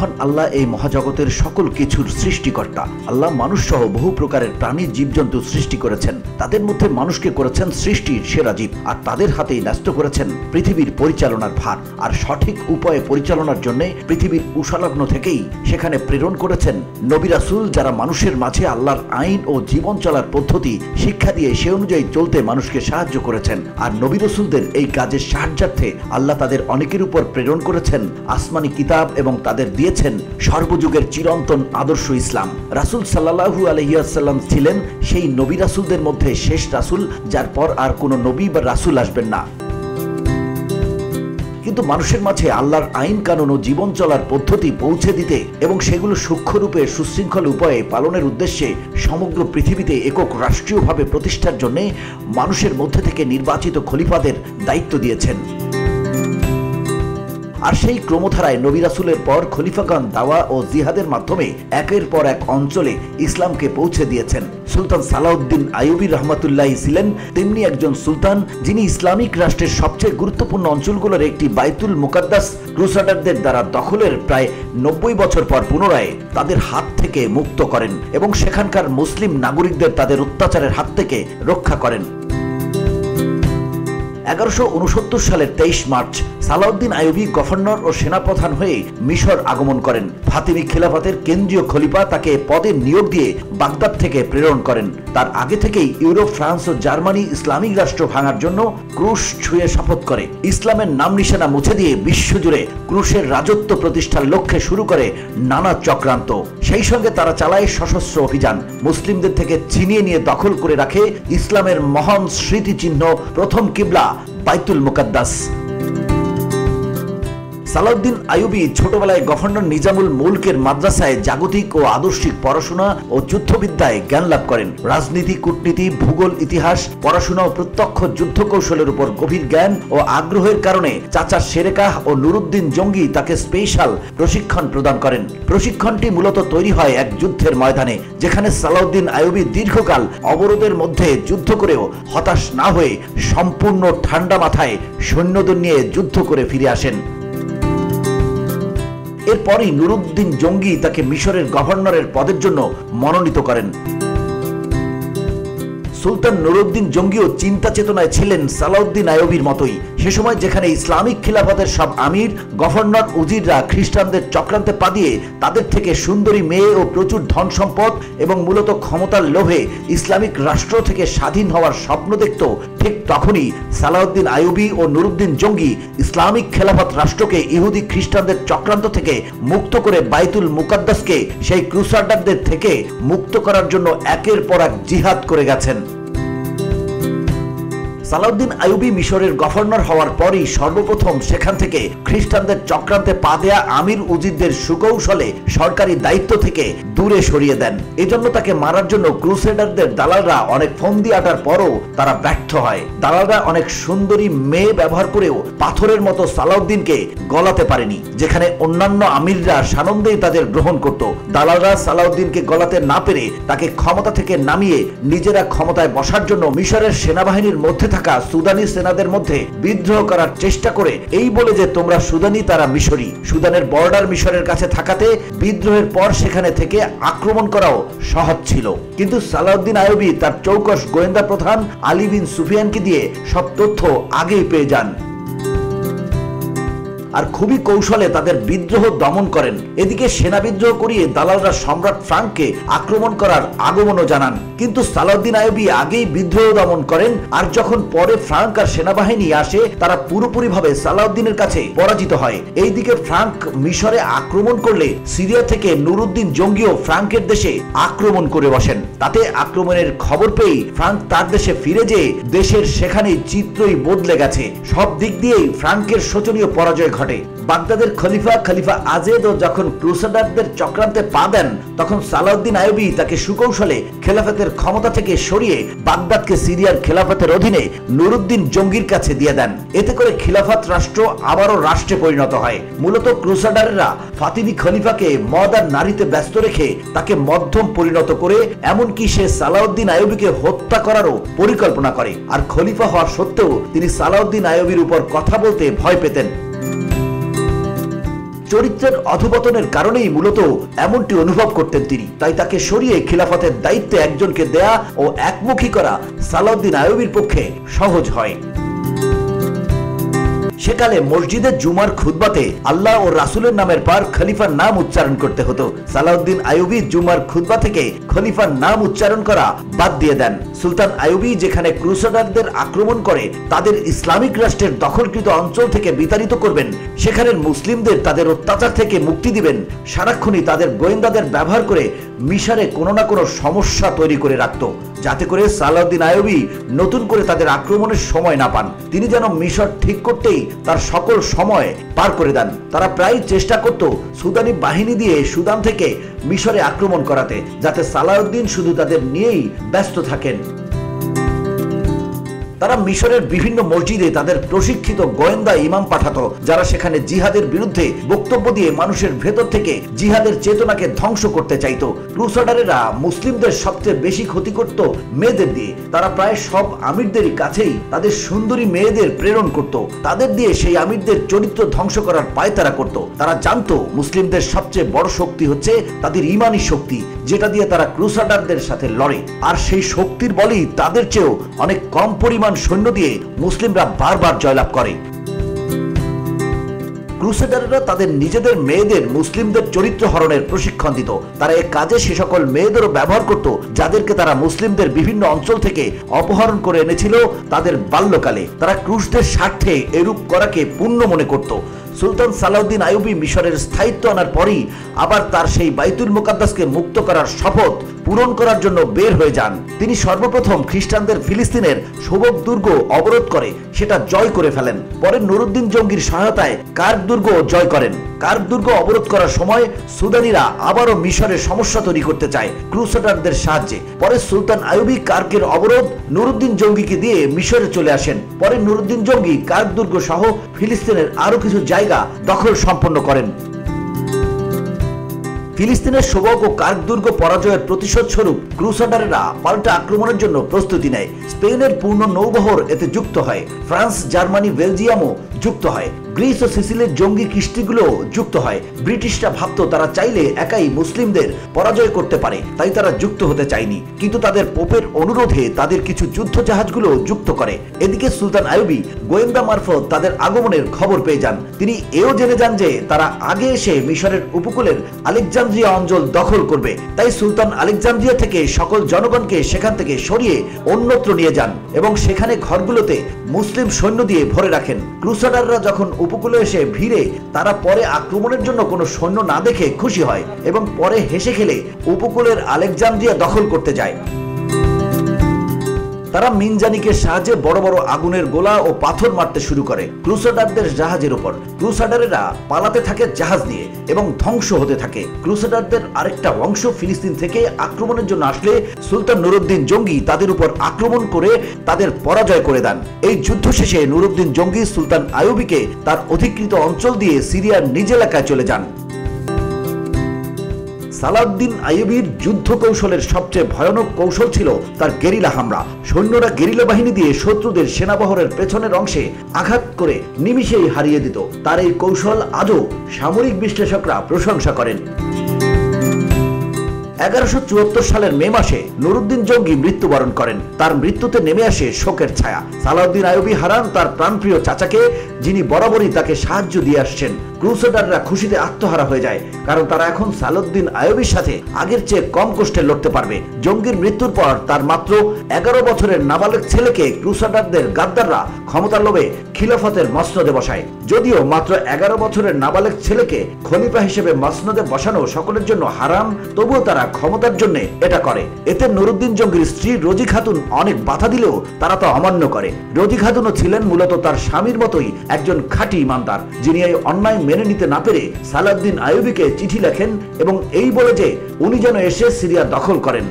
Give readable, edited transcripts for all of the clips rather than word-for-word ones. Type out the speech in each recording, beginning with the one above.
মহান আল্লাহ এই মহাজগতের সকল কিছুর সৃষ্টিকর্তা। আল্লাহ মানুষ সহ বহু প্রকারের প্রাণী জীবজন্তু সৃষ্টি করেছেন। তাদের মধ্যে মানুষকে করেছেন সৃষ্টির সেরা জীব, আর তাদের হাতেই ন্যস্ত করেছেন পৃথিবীর পরিচালনার ভার। আর সঠিক উপায়ে পরিচালনার জন্য পৃথিবীর উষালগ্ন থেকেই সেখানে প্রেরণ করেছেন নবী রাসূল, যারা মানুষের মাঝে আল্লাহর আইন ও জীবন চলার পদ্ধতি শিক্ষা দিয়ে সে অনুযায়ী চলতে মানুষকে সাহায্য করেছেন। আর নবী রাসূলদের এই কাজের সাহায্যার্থে আল্লাহ তাদের অনেকের উপর প্রেরণ করেছেন আসমানি কিতাব এবং তাদের দিয়েছেন সর্বযুগের চিরন্তন আদর্শ ইসলাম। রাসূল সাল্লাল্লাহু আলাইহি ওয়াসাল্লাম ছিলেন সেই নবী রাসূলদের মধ্যে শেষ রাসূল, যার পর আর কোনো নবী বা রাসূল আসবেন না। কিন্তু মানুষের মাঝে আল্লাহর আইন কানুন ও জীবন চলার পদ্ধতি পৌঁছে দিতে এবং সেগুলো সূক্ষ্মরূপে সুশৃঙ্খল উপায়ে পালনের উদ্দেশ্যে সমগ্র পৃথিবীতে একক রাষ্ট্রীয়ভাবে প্রতিষ্ঠার জন্য মানুষের মধ্যে থেকে নির্বাচিত খলিফাদের দায়িত্ব দিয়েছেন। আর সেই ক্রমধারায় নবী রাসূলের পর খলিফাগণ দাওয়া ও জিহাদের মাধ্যমে একের পর এক অঞ্চলে ইসলামকে পৌঁছে দিয়েছেন। সুলতান সালাউদ্দিন আইয়ুবী রহমাতুল্লাহি ছিলেন তেমনি একজন সুলতান, যিনি ইসলামিক রাষ্ট্রের সবচেয়ে গুরুত্বপূর্ণ অঞ্চলগুলোর একটি বাইতুল মুকাদ্দাস ক্রুসাডারদের দ্বারা দখলের প্রায় ৯০ বছর পর পুনরায় তাদের হাত থেকে মুক্ত করেন এবং সেখানকার মুসলিম নাগরিকদের তাদের অত্যাচারের হাত থেকে রক্ষা করেন। ১১৬৯ সালের ২৩ মার্চ সালাউদ্দিন আইয়ুবী গভর্নর ও সেনাপ্রধান হয়ে মিশর আগমন করেন। ফাতিমি খিলাফতের কেন্দ্রীয় খলিফা তাকে পদে নিয়োগ দিয়ে বাগদাদ থেকে প্রেরণ করেন। তার আগে থেকেই ইউরোপ, ফ্রান্স ও জার্মানি ইসলামিক রাষ্ট্র ভাঙার জন্য ক্রুশ ছুঁয়ে শপথ করে ইসলামের নাম নিশানা মুছে দিয়ে বিশ্বজুড়ে ক্রুশের রাজত্ব প্রতিষ্ঠার লক্ষ্যে শুরু করে নানা চক্রান্ত। সেই সঙ্গে তারা চালায় সশস্ত্র অভিযান, মুসলিমদের থেকে ছিনিয়ে নিয়ে দখল করে রাখে ইসলামের মহান স্মৃতিচিহ্ন প্রথম কিবলা বাইতুল মুকাদ্দাস। সালাউদ্দিন আইয়ুবী ছোটবেলায় গভর্নর নিজামুল মুলকের মাদ্রাসায় জাগতিক ও আদর্শিক পড়াশোনা ও যুদ্ধবিদ্যায় জ্ঞান লাভ করেন। রাজনীতি, কূটনীতি, ভূগোল, ইতিহাস, পড়াশোনা ও প্রত্যক্ষ যুদ্ধ কৌশলের উপর গভীর জ্ঞান ও আগ্রহের কারণে চাচা শেরেকাহ ও নুরুদ্দিন জঙ্গি তাকে স্পেশাল প্রশিক্ষণ প্রদান করেন। প্রশিক্ষণটি মূলত তৈরি হয় এক যুদ্ধের ময়দানে, যেখানে সালাউদ্দিন আইয়ুবী দীর্ঘকাল অবরোধের মধ্যে যুদ্ধ করেও হতাশ না হয়ে সম্পূর্ণ ঠান্ডা মাথায় সৈন্যদের নিয়ে যুদ্ধ করে ফিরে আসেন। এরপরই নুরুদ্দিন জঙ্গি তাকে মিশরের গভর্নরের পদের জন্য মনোনীত করেন। সুলতান নুরুদ্দিন জঙ্গিও চিন্তা চেতনায় ছিলেন সালাউদ্দিন আইয়ুবীর মতোই। সে সময় যেখানে ইসলামিক খিলাফতের সব আমির, গভর্নর, উজিররা খ্রিস্টানদের চক্রান্তে পা দিয়ে তাদের থেকে সুন্দরী মেয়ে ও প্রচুর ধন সম্পদ এবং মূলত ক্ষমতার লোভে ইসলামিক রাষ্ট্র থেকে স্বাধীন হওয়ার স্বপ্ন দেখত, ঠিক তখনই সালাউদ্দিন আইয়ুবী ও নুরুদ্দিন জঙ্গি ইসলামিক খেলাফত রাষ্ট্রকে ইহুদি খ্রিস্টানদের চক্রান্ত থেকে মুক্ত করে বাইতুল মুকাদ্দাসকে সেই ক্রুসাডারদের থেকে মুক্ত করার জন্য একের পর এক জিহাদ করে গেছেন। সালাউদ্দিন আইয়ুবী মিশরের গভর্নর হওয়ার পরই সর্বপ্রথম সেখান থেকে খ্রিস্টানদের চক্রান্তে পা দেয়া আমির উজিরদের সুকৌশলে সরকারি দায়িত্ব থেকে দূরে সরিয়ে দেন। এজন্য তাকে মারার জন্য ক্রুসেডারদের দালালরা অনেক ফন্দি আটার পরও তারা ব্যর্থ হয়। দালালরা অনেক সুন্দরী মেয়ে ব্যবহার করেও পাথরের মতো সালাউদ্দিনকে গলাতে পারেনি, যেখানে অন্যান্য আমিররা সানন্দেই তাদের গ্রহণ করত। দালালরা সালাউদ্দিনকে গলাতে না পেরে তাকে ক্ষমতা থেকে নামিয়ে নিজেরা ক্ষমতায় বসার জন্য মিশরের সেনাবাহিনীর মধ্যে সুদানি সেনাদের মধ্যে বিদ্রোহ করার চেষ্টা করে এই বলে যে তোমরা সুদানি, তারা মিশরি। সুদানের বর্ডার মিশরের কাছে থাকাতে বিদ্রোহের পর সেখানে থেকে আক্রমণ করাও সহজ ছিল। কিন্তু সালাউদ্দিন আইয়ুবী তার চৌকস গোয়েন্দা প্রধান আলী বিন সুফিয়ানকে দিয়ে সব তথ্য আগেই পেয়ে যান আর খুবই কৌশলে তাদের বিদ্রোহ দমন করেন। এদিকে সেনা বিদ্রোহ করিয়ে দালালরা সম্রাট ফ্রাঙ্ককে আক্রমণ করার আগমনও জানান, কিন্তু সালাউদ্দিন আইয়ুবী আগেই বিদ্রোহ দমন করেন। আর যখন পরে ফ্রাঙ্ক আর সেনাবাহিনী আসে, তারা পুরোপুরিভাবে সালাউদ্দিনের কাছে পরাজিত হয়। এইদিকে ফ্রাঙ্ক মিশরে আক্রমণ করলে সিরিয়া থেকে নুরুদ্দিন জঙ্গিও ফ্রাঙ্কের দেশে আক্রমণ করে বসেন। তাতে আক্রমণের খবর পেয়ে ফ্রাঙ্ক তার দেশে ফিরে যেয়ে দেশের সেখানেই চিত্রই বদলে গেছে। সব দিক দিয়েই ফ্রাঙ্কের শোচনীয় পরাজয় ঘটে। বাগদাদের খলিফা আজেদ যখন ক্রুসাডারদের চক্রান্তে পা দেন, তখন সালাউদ্দিন আইয়ুবী তাকে সুকৌশলে খেলাফতের ক্ষমতা থেকে সরিয়ে বাগদাদকে সিরিয়ার খেলাফতের অধীনে নুরুদ্দিন জঙ্গির কাছে দিয়ে দেন। এতে করে খিলাফত রাষ্ট্র আবারও রাষ্ট্রে পরিণত হয়। মূলত ক্রুসাডাররা ফাতিমি খলিফাকে মদ আর নারীতে ব্যস্ত রেখে তাকে মধ্যম পরিণত করে, এমনকি সে সালাউদ্দিন আইয়ুবীকে হত্যা করারও পরিকল্পনা করে। আর খলিফা হওয়ার সত্ত্বেও তিনি সালাউদ্দিন আইয়ুবীর উপর কথা বলতে ভয় পেতেন। চরিত্রের অধপতনের কারণেই মূলত এমনটি অনুভব করতেন তিনি। তাই তাকে সরিয়ে খিলাফতের দায়িত্বে একজনকে দেয়া ও একমুখী করা সালাউদ্দিন আইয়ুবীর পক্ষে সহজ হয়। সেকালে মসজিদের জুমার খুতবাতে আল্লাহ ও রাসূলের নামের পর খলিফার নাম উচ্চারণ করতে হতো। সালাউদ্দিন আইয়ুবী জুমার খুতবা থেকে খলিফার নাম উচ্চারণ করা বাদ দিয়ে দেন। সুলতান আইয়ুবী যেখানে ক্রুসেডারদের আক্রমণ করে তাদের ইসলামিক রাষ্ট্রের দখলকৃত অঞ্চল থেকে বিতাড়িত করবেন, সেখানের মুসলিমদের তাদের অত্যাচার থেকে মুক্তি দিবেন, সারাক্ষণই তাদের গোয়েন্দাদের ব্যবহার করে মিশরে কোনো না কোনো সমস্যা তৈরি করে রাখত, যাতে করে সালাউদ্দিন আইয়ুবী নতুন করে তাদের আক্রমণের সময় না পান। তিনি যেন মিশর ঠিক করতেই তার সকল সময় পার করে দেন। তারা প্রায় চেষ্টা করত সুদানি বাহিনী দিয়ে সুদান থেকে মিশরে আক্রমণ করাতে, যাতে সালাউদ্দিন শুধু তাদের নিয়েই ব্যস্ত থাকেন। তারা মিশরের বিভিন্ন মসজিদে তাদের প্রশিক্ষিত গোয়েন্দা ইমাম পাঠাতো, যারা সেখানে জিহাদের বিরুদ্ধে বক্তব্য দিয়ে মানুষের ভেতর থেকে জিহাদের চেতনাকে ধ্বংস করতে চাইতো। ক্রুসাডারেরা মুসলিমদের সবচেয়ে বেশি ক্ষতি করত মেয়েদের দিয়ে। তারা প্রায় সব আমিরদেরই কাছেই তাদের সুন্দরী মেয়েদের প্রেরণ করত, তাদের দিয়ে সেই আমিরদের চরিত্র ধ্বংস করার পায়তারা করত। তারা জানতো মুসলিমদের সবচেয়ে বড় শক্তি হচ্ছে তাদের ইমানি শক্তি, যেটা দিয়ে তারা ক্রুসাডারদের সাথে লড়ে। আর সেই শক্তির বলেই তাদের চেয়েও অনেক কম পরিমাণ সৈন্য দিয়ে মুসলিমরা বারবার জয়লাভ করে। ক্রুসেডাররা তাদের নিজেদের মেয়েদের মুসলিমদের চরিত্র হরণের প্রশিক্ষণ দিত। তারা এই কাজে সে সকল মেয়েদেরও ব্যবহার করত যাদেরকে তারা মুসলিমদের বিভিন্ন অঞ্চল থেকে অপহরণ করে এনেছিল তাদের বাল্যকালে। তারা ক্রুশদের স্বার্থে এরূপ করাকে পুণ্য মনে করত। সুলতান সালাউদ্দিন আইয়ুবী মিশরের স্থায়িত্ব আনার পরই আবার তার সেই বাইতুল মুকাদ্দাসকে মুক্ত করার শপথ পূরণ করার জন্য বের হয়ে যান। তিনি সর্বপ্রথম খ্রিস্টানদের ফিলিস্তিনের সোবক দুর্গ অবরোধ করে সেটা জয় করে ফেলেন। পরে নুরুদ্দিন জঙ্গির সহায়তায় কার্গ দুর্গ জয় করেন। কার্গ দুর্গ অবরোধ করার সময় সুদানিরা আবারও মিশরে সমস্যা তৈরি করতে চায় ক্রুসেডারদের সাহায্যে। পরে সুলতান আইয়ুবী কার্গের অবরোধ নুরুদ্দিন জঙ্গিকে দিয়ে মিশরে চলে আসেন। পরে নুরুদ্দিন জঙ্গি কার্গ দুর্গ সহ ফিলিস্তিনের আরো কিছু জায়গা দখল সম্পন্ন করেন। ফিলিস্তিনের সোবক ও কার্গ দুর্গ পরাজয়ের প্রতিশোধ স্বরূপ ক্রুসেডাররা পাল্টা আক্রমণের জন্য প্রস্তুতি নেয়। স্পেনের পূর্ণ নৌবহর এতে যুক্ত হয়। ফ্রান্স, জার্মানি, বেলজিয়ামও যুক্ত হয়। গ্রিস ও সিসিলির জঙ্গি কৃষ্টিগুলো যুক্ত হয়। ব্রিটিশরা ভাবত তারা চাইলে একাই মুসলিমদের পরাজয় করতে পারে, তাই তারা যুক্ত হতে চায়নি। কিন্তু তাদের পোপের অনুরোধে তাদের কিছু যুদ্ধ জাহাজগুলো যুক্ত করে। এদিকে সুলতান আইয়ুবী গোয়েন্দা মারফত তাদের আগমনের খবর পেয়ে যান। তিনি এও জেনে যান যে তারা আগে এসে মিশরের উপকূলের আলেকজান্দ্রিয়া অঞ্চল দখল করবে। তাই সুলতান আলেকজান্দ্রিয়া থেকে সকল জনগণকে সেখান থেকে সরিয়ে অন্যত্র নিয়ে যান এবং সেখানে ঘরগুলোতে মুসলিম সৈন্য দিয়ে ভরে রাখেন। ক্রুসেডাররা যখন উপকূলে এসে ভিড়ে, তারা পরে আক্রমণের জন্য কোনো সৈন্য না দেখে খুশি হয় এবং পরে হেসে খেলে উপকূলের আলেকজান্দ্রিয়া দখল করতে যায়। তারা মিনজানিকের সাহায্যে বড় বড় আগুনের গোলা ও পাথর মারতে শুরু করে ক্রুসেডারদের জাহাজের উপর। ক্রুসেডারেরা পালাতে থাকে জাহাজ নিয়ে এবং ধ্বংস হতে থাকে। ক্রুসেডারদের আরেকটা অংশ ফিলিস্তিন থেকে আক্রমণের জন্য আসলে সুলতান নুরুদ্দিন জঙ্গি তাদের উপর আক্রমণ করে তাদের পরাজয় করে দেন। এই যুদ্ধ শেষে নুরুদ্দিন জঙ্গি সুলতান আইয়ুবীকে তার অধিকৃত অঞ্চল দিয়ে সিরিয়ার নিজ এলাকায় চলে যান। সালাউদ্দিন আইয়ুবীর যুদ্ধ কৌশলের সবচেয়ে ভয়ানক কৌশল ছিল তার গেরিলা হামলা। সৈন্যরা গেরিলা বাহিনী দিয়ে শত্রুদের সেনাবহরের পেছনের অংশে আঘাত করে নিমিষেই হারিয়ে দিত। তার এই কৌশল আজও সামরিক বিশ্লেষকরা প্রশংসা করেন। 1174 সালের মে মাসে নুরুদ্দিন জঙ্গি মৃত্যুবরণ করেন। তার মৃত্যুতে নেমে আসে শোকের ছায়া। সালাউদ্দিন আইয়ুবী হারান তার প্রাণপ্রিয় চাচাকে, যিনি বরাবরই তাকে সাহায্য দিয়ে আসছেন। ক্রুসেডাররা খুশিতে আত্মহারা হয়ে যায়, কারণ তারা এখন সালাউদ্দিন আইয়ুবীর সাথে আগের চেয়ে কম কষ্টে লড়তে পারবে। জঙ্গির মৃত্যুর পর তার মাত্র 11 বছরের নাবালক ছেলেকে ক্রুসেডারদের গাদ্দাররা ক্ষমতার লোভে খিলাফতের মসনদে বসায়। যদিও মাত্র 11 বছরের নাবালক ছেলেকে খলিফা হিসেবে মসনদে বসানো সকলের জন্য হারাম, তবুও তারা ক্ষমতার জন্য এটা করে। এতে নুরুদ্দিন জঙ্গির স্ত্রী রোজি খাতুন অনেক বাধা দিলেও তারা তা অমান্য করে। রোজি খাতুনও ছিলেন মূলত তার স্বামীর মতোই একজন খাঁটি ইমানদার, যিনি এই অন্যায় মেনে নিতে না পেরে সালাউদ্দিন আইয়ুবীকে চিঠি লেখেন এবং এই বলে যে উনি যেন এসে সিরিয়া দখল করেন।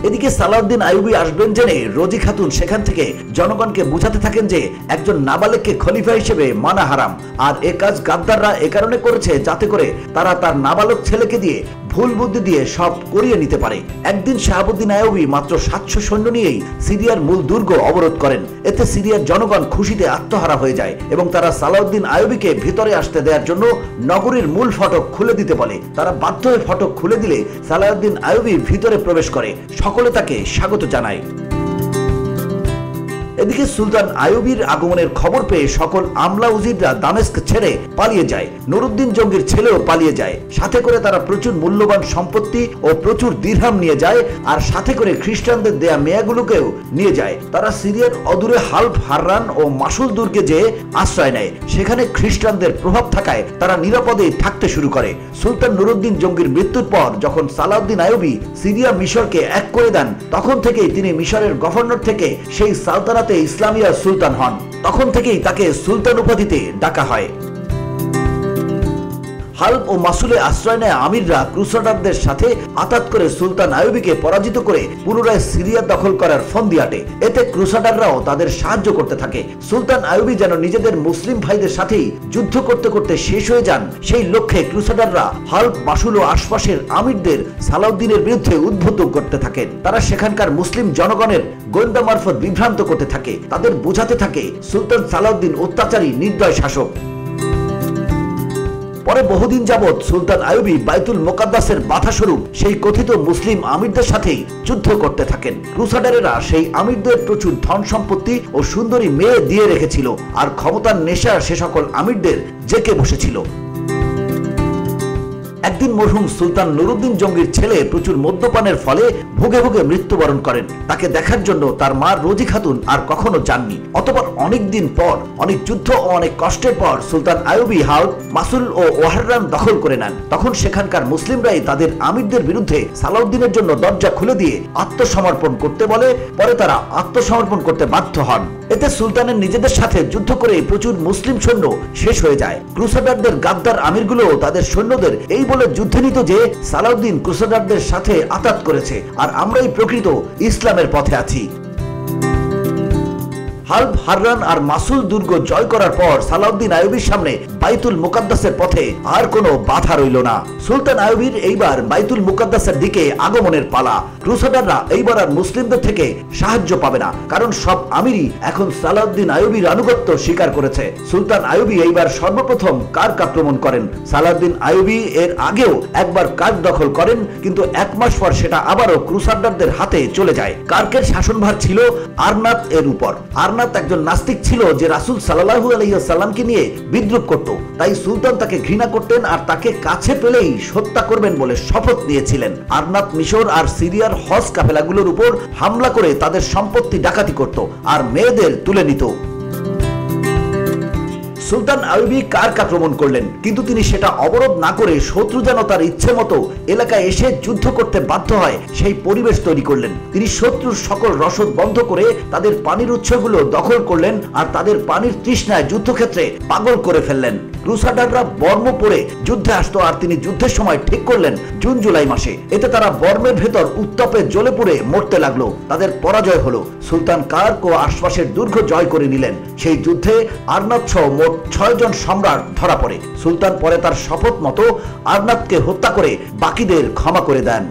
এদিকে সালাউদ্দিন আইয়ুবী আসবেন জেনে রোজি খাতুন সেখান থেকে জনগণকে বুঝাতে থাকেন যে একজন নাবালেককে খলিফা হিসেবে মানা হারাম, আর এ কাজ গাদ্দাররা এ কারণে করেছে যাতে করে তারা তার নাবালক ছেলেকে দিয়ে ভুল বুদ্ধি দিয়ে সব করিয়ে নিতে পারে। একদিন শাহাবুদ্দিন আইয়ুবী মাত্র 700 সৈন্য নিয়েই সিরিয়ার মূল দুর্গ অবরোধ করেন। এতে সিরিয়ার জনগণ খুশিতে আত্মহারা হয়ে যায় এবং তারা সালাউদ্দিন আইয়ুবীকে ভিতরে আসতে দেওয়ার জন্য নগরীর মূল ফটক খুলে দিতে বলে। তারা বাধ্য হয়ে ফটক খুলে দিলে সালাউদ্দিন আইয়ুবী ভিতরে প্রবেশ করে। সকলে তাকে স্বাগত জানায়। এদিকে সুলতান আইয়ুবীর আগমনের খবর পেয়ে সকল আমলা উজিররা দামেস্ক ছেড়ে পালিয়ে যায়। নুরুদ্দিন জঙ্গির ছেলেও পালিয়ে যায়। সাথে করে তারা প্রচুর মূল্যবান সম্পত্তি ও প্রচুর দিরহাম নিয়ে যায়, আর সাথে করে খ্রিস্টানদের দেয়া মেয়াগুলোকেও নিয়ে যায়। তারা সিরিয়ার অদূরে হালফ হাররান ও মাসুল দুর্গে যেয়ে আশ্রয় নেয়। সেখানে খ্রিস্টানদের প্রভাব থাকায় তারা নিরাপদে থাকতে শুরু করে। সুলতান নুরুদ্দিন জঙ্গির মৃত্যুর পর যখন সালাউদ্দিন আইয়ুবী সিরিয়া মিশরকে এক করে দেন, তখন থেকেই তিনি মিশরের গভর্নর থেকে সেই সালতানাতে ইসলামিয়া সুলতান হন। তখন থেকেই তাকে সুলতান উপাধিতে ডাকা হয়। হালব ও মাসুলে আশ্রয় নেয় আমিররা ক্রুসাডারদের সাথে আতাত করে সুলতান আইয়ুবীকে পরাজিত করে পুনরায় সিরিয়া দখল করার ফন্দি আটে। এতে ক্রুসাডাররাও তাদের সাহায্য করতে থাকে। সুলতান আইয়ুবী যেন নিজেদের মুসলিম ভাইদের সাথেই যুদ্ধ করতে করতে শেষ হয়ে যান, সেই লক্ষ্যে ক্রুসাডাররা হালব, মাসুল ও আশপাশের আমিরদের সালাউদ্দিনের বিরুদ্ধে উদ্বুদ্ধ করতে থাকেন। তারা সেখানকার মুসলিম জনগণের গোয়েন্দা মারফত বিভ্রান্ত করতে থাকে। তাদের বোঝাতে থাকে সুলতান সালাউদ্দিন অত্যাচারী নির্দয় শাসক। পরে বহুদিন যাবৎ সুলতান আইয়ুবী বাইতুল মুকাদ্দাসের বাধাস্বরূপ সেই কথিত মুসলিম আমিরদের সাথেই যুদ্ধ করতে থাকেন। ক্রুসাডারেরা সেই আমিরদের প্রচুর ধন সম্পত্তি ও সুন্দরী মেয়ে দিয়ে রেখেছিল, আর ক্ষমতার নেশা সে সকল আমিরদের জেকে বসেছিল। একদিন মরহুম সুলতান নুরুদ্দিন জঙ্গির ছেলে প্রচুর মদ্যপানের ফলে ভুগে ভুগে মৃত্যুবরণ করেন। তাকে দেখার জন্য তার মা রোজি খাতুন আর কখনো যাননি। অতঃপর অনেক দিন পর, অনেক যুদ্ধ ও অনেক কষ্টের পর সুলতান আইয়ুবী হালব, মাসুল ও ওয়াহরান দখল করে নেন। তখন সেখানকার মুসলিমরাই তাদের আমিরদের বিরুদ্ধে সালাউদ্দিনের জন্য দরজা খুলে দিয়ে আত্মসমর্পণ করতে বলে। পরে তারা আত্মসমর্পণ করতে বাধ্য হন। এতে সুলতানের নিজেদের সাথে যুদ্ধ করে প্রচুর মুসলিম সৈন্য শেষ হয়ে যায়। ক্রুসাডারদের গাদ্দার আমিরগুলো তাদের সৈন্যদের এই বলে যুদ্ধে নিত যে সালাউদ্দিন ক্রুসাডারদের সাথে আতাত করেছে, আর আমরাই প্রকৃত ইসলামের পথে আছি। হালব, হাররান আর মাসুল দুর্গ জয় করার পর সালাউদ্দিন আইয়ুবীর সামনে বাইতুল মুকাদ্দাসের পথে আর কোনো বাধা রইল না। সুলতান আইয়ুবীর এইবার বাইতুল মুকাদ্দাসের দিকে আগমনের পালা। ক্রুসাডাররা এইবার আর মুসলিমদের থেকে সাহায্য পাবে না, কারণ সব আমিরই এখন সালাউদ্দিন আইয়ুবীর আনুগত্য স্বীকার করেছে। সুলতান আইয়ুবী এইবার সর্বপ্রথম কার্ক আক্রমণ করেন। সালাউদ্দিন আইয়ুবী এর আগেও একবার কার্ক দখল করেন, কিন্তু এক মাস পর সেটা আবারও ক্রুসাডারদের হাতে চলে যায়। কার্কের শাসনভার ছিল আরনাত এর উপর। আরনাত একজন নাস্তিক ছিল যে রাসূল সাল্লাল্লাহু আলাইহি ওয়াসাল্লামকে নিয়ে বিদ্রূপ করত। তাই সুলতান তাকে ঘৃণা করতেন আর তাকে কাছে পেলেই হত্যা করবেন বলে শপথ নিয়েছিলেন। আরনাত মিশর আর সিরিয়ার হজ কাফেলাগুলোর উপর হামলা করে তাদের সম্পত্তি ডাকাতি করত আর মেয়েদের তুলে নিত। সুলতান আইয়ুবী কার্ক আক্রমণ করলেন, কিন্তু তিনি সেটা অবরোধ না করে শত্রু যেন তার ইচ্ছে মতো এলাকায় এসে যুদ্ধ করতে বাধ্য হয় সেই পরিবেশ তৈরি করলেন। তিনি শত্রুর সকল রসদ বন্ধ করে তাদের পানির উৎসগুলো দখল করলেন আর তাদের পানির তৃষ্ণায় যুদ্ধক্ষেত্রে পাগল করে ফেললেন। ক্রুসাডাররা বর্ম পরে যুদ্ধে আসতো, আর তিনি যুদ্ধের সময় ঠিক করলেন জুন জুলাই মাসে। এতে তারা বর্মের ভেতর উত্তাপে জ্বলে পুড়ে মরতে লাগলো। তাদের পরাজয় হলো। সুলতান কার্ক ও আশপাশের দুর্গ জয় করে নিলেন। সেই যুদ্ধে আরনাত সহ মোট 6 জন সম্রাট ধরা পড়ে। সুলতান পরে তার শপথ মতো আরনাতকে হত্যা করে বাকিদের ক্ষমা করে দেন।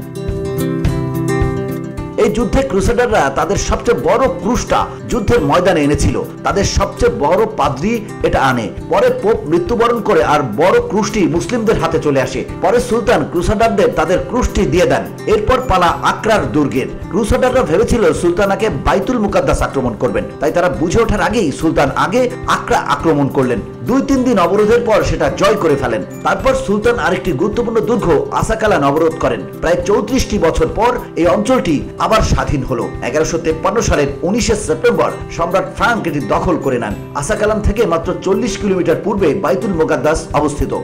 এই যুদ্ধে ক্রুসেডাররা তাদের সবচেয়ে বড় ক্রুশটা যুদ্ধের ময়দানে এনেছিল। তাদের সবচেয়ে বড় পাদ্রী এটা আনে। পরে পোপ মৃত্যুবরণ করে আর বড় ক্রুশটি মুসলিমদের হাতে চলে আসে। পরে সুলতান ক্রুসাডারদের তাদের ক্রুশটি দিয়ে দেন। এরপর পালা আক্রার দুর্গের। ক্রুসাডাররা ভেবেছিল সুলতানাকে বাইতুল মুকাদ্দাস আক্রমণ করবেন, তাই তারা বুঝে ওঠার আগেই সুলতান আগে আক্রা আক্রমণ করলেন। 2-3 দিন অবরোধের পর সেটা জয় করে ফেলেন। তারপর সুলতান আরেকটি গুরুত্বপূর্ণ দুর্গ আসাকালান অবরোধ করেন। প্রায় 34টি বছর পর এই অঞ্চলটি আবার স্বাধীন হলো। 1153 সালের 19 সেপ্টেম্বর সম্রাট ফ্রাঙ্ক এটি দখল করে নেন। আসাকালান থেকে মাত্র 40 কিলোমিটার পূর্বে বাইতুল মুকাদ্দাস অবস্থিত।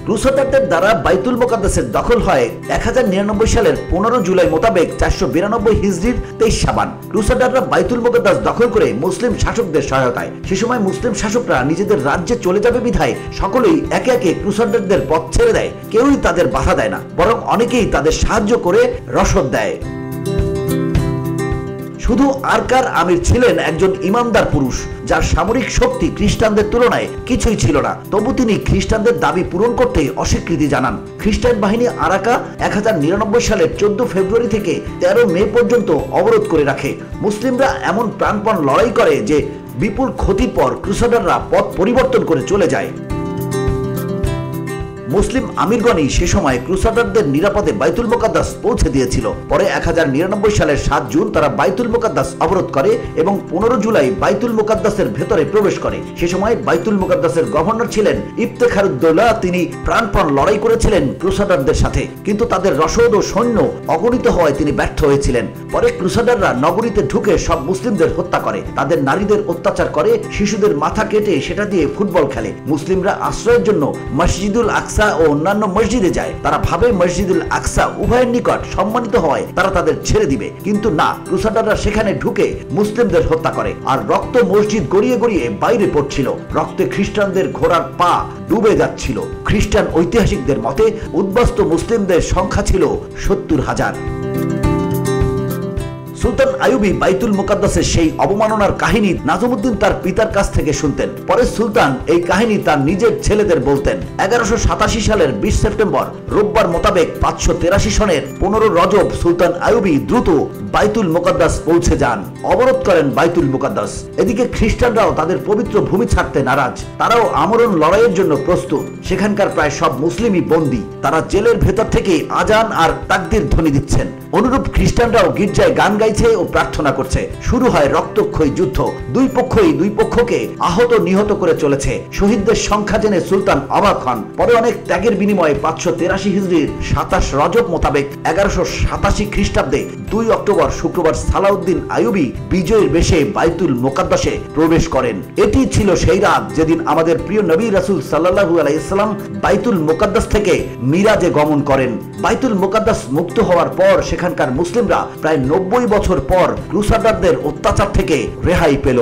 ক্রুসেডারদের দ্বারা বাইতুল মুকাদ্দাসের দখল হয় 1099 সালের 15 জুলাই মোতাবেক 492 হিজরির 23 শাবান। ক্রুসেডাররা বাইতুল মুকাদ্দাস দখল করে মুসলিম শাসকদের সহায়তায়। সে সময় মুসলিম শাসকরা নিজেদের রাজ্যে চলে যাবে বিধায় সকলেই একে একে ক্রুসেডারদের পথ ছেড়ে দেয়। কেউই তাদের বাধা দেয় না, বরং অনেকেই তাদের সাহায্য করে রসদ দেয়। শুধু আরকার আমির ছিলেন একজন ইমানদার পুরুষ, যার সামরিক শক্তি খ্রিস্টানদের তুলনায় কিছুই ছিল না। তবু তিনি খ্রিস্টানদের দাবি পূরণ করতে অস্বীকৃতি জানান। খ্রিস্টান বাহিনী আরাকা 1099 সালের 14 ফেব্রুয়ারি থেকে 13 মে পর্যন্ত অবরোধ করে রাখে। মুসলিমরা এমন প্রাণপণ লড়াই করে যে বিপুল ক্ষতির পর ক্রুসাডাররা পথ পরিবর্তন করে চলে যায়। মুসলিম আমিরগণই সে সময় ক্রুসাডারদের নিরাপদে বাইতুল মুকাদ্দাস পৌঁছে দিয়েছিল। পরে 1099 সালের 7 জুন তারা বাইতুল মুকাদ্দাস অবরোধ করে এবং 15 জুলাই বাইতুল মুকাদ্দাসের ভেতরে প্রবেশ করে। সে সময় বাইতুল মুকাদ্দাসের গভর্নর ছিলেন ইফতেখারউদ্দৌলা। তিনি প্রাণপণ লড়াই করেছিলেন ক্রুসাডারদের সাথে, কিন্তু তাদের রসদ ও সৈন্য অগণিত হওয়ায় তিনি ব্যর্থ হয়েছিলেন। পরে ক্রুসাডাররা নগরীতে ঢুকে সব মুসলিমদের হত্যা করে, তাদের নারীদের অত্যাচার করে, শিশুদের মাথা কেটে সেটা দিয়ে ফুটবল খেলে। মুসলিমরা আশ্রয়ের জন্য মসজিদুল আকসা ও অন্যান্য মসজিদে যায়। তারা ভাবে মসজিদুল আকসা উভয়ের নিকট সম্মানিত হওয়ায় তারা তাদের ছেড়ে দিবে, কিন্তু না, ক্রুসাডাররা সেখানে ঢুকে মুসলিমদের হত্যা করে। আর রক্ত মসজিদ গড়িয়ে গড়িয়ে বাইরে পড়ছিল, রক্তে খ্রিস্টানদের ঘোড়ার পা ডুবে যাচ্ছিল। খ্রিস্টান ঐতিহাসিকদের মতে উদ্বাস্তু মুসলিমদের সংখ্যা ছিল 70,000। সুলতান আইয়ুবী বাইতুল মুকাদ্দাসের সেই অবমাননার কাহিনী নাজমুদ্দিন তার পিতার কাছ থেকে শুনতেন। পরে সুলতান এই কাহিনী তার নিজের ছেলেদের বলতেন। 1187 সালের 20 সেপ্টেম্বর রোববার মোতাবেক 583 সনের 15 রজব সুলতান আইয়ুবী দ্রুত বাইতুল মুকাদ্দাস পৌঁছে যান, অবরোধ করেন বাইতুল মুকাদ্দাস। এদিকে খ্রিস্টানরাও তাদের পবিত্র ভূমি ছাড়তে নারাজ, তারাও আমরণ লড়াইয়ের জন্য প্রস্তুত। সেখানকার প্রায় সব মুসলিমই বন্দী, তারা জেলের ভেতর থেকে আজান আর তাকবীর ধ্বনি দিচ্ছেন। অনুরূপ খ্রিস্টানরাও গির্জায় গান গাইছে ও প্রার্থনা করছে। শুরু হয় রক্তক্ষয়ী যুদ্ধ, দুই পক্ষই দুই পক্ষকে আহত নিহত করে চলেছে। শহীদদের সংখ্যা জেনে সুলতান অবাক হন। পরে অনেক ত্যাগের বিনিময়ে 583 হিজরির 27 রজব মোতাবেক 1187 খ্রিস্টাব্দে 2 অক্টোবর শুক্রবার সালাউদ্দিন আইয়ুবী বিজয়ের বেশে বাইতুল মুকাদ্দাসে প্রবেশ করেন। এটি ছিল সেই রাত যেদিন আমাদের প্রিয় নবী রাসূল সাল্লাল্লাহু আলাইহি সাল্লাম বাইতুল মুকাদ্দাস থেকে মিরাজে গমন করেন। বাইতুল মুকাদ্দাস মুক্ত হওয়ার পর সেখানকার মুসলিমরা প্রায় 90 বছর পর ক্রুসাডারদের অত্যাচার থেকে রেহাই পেল।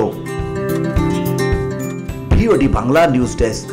VOD Bangla news desk.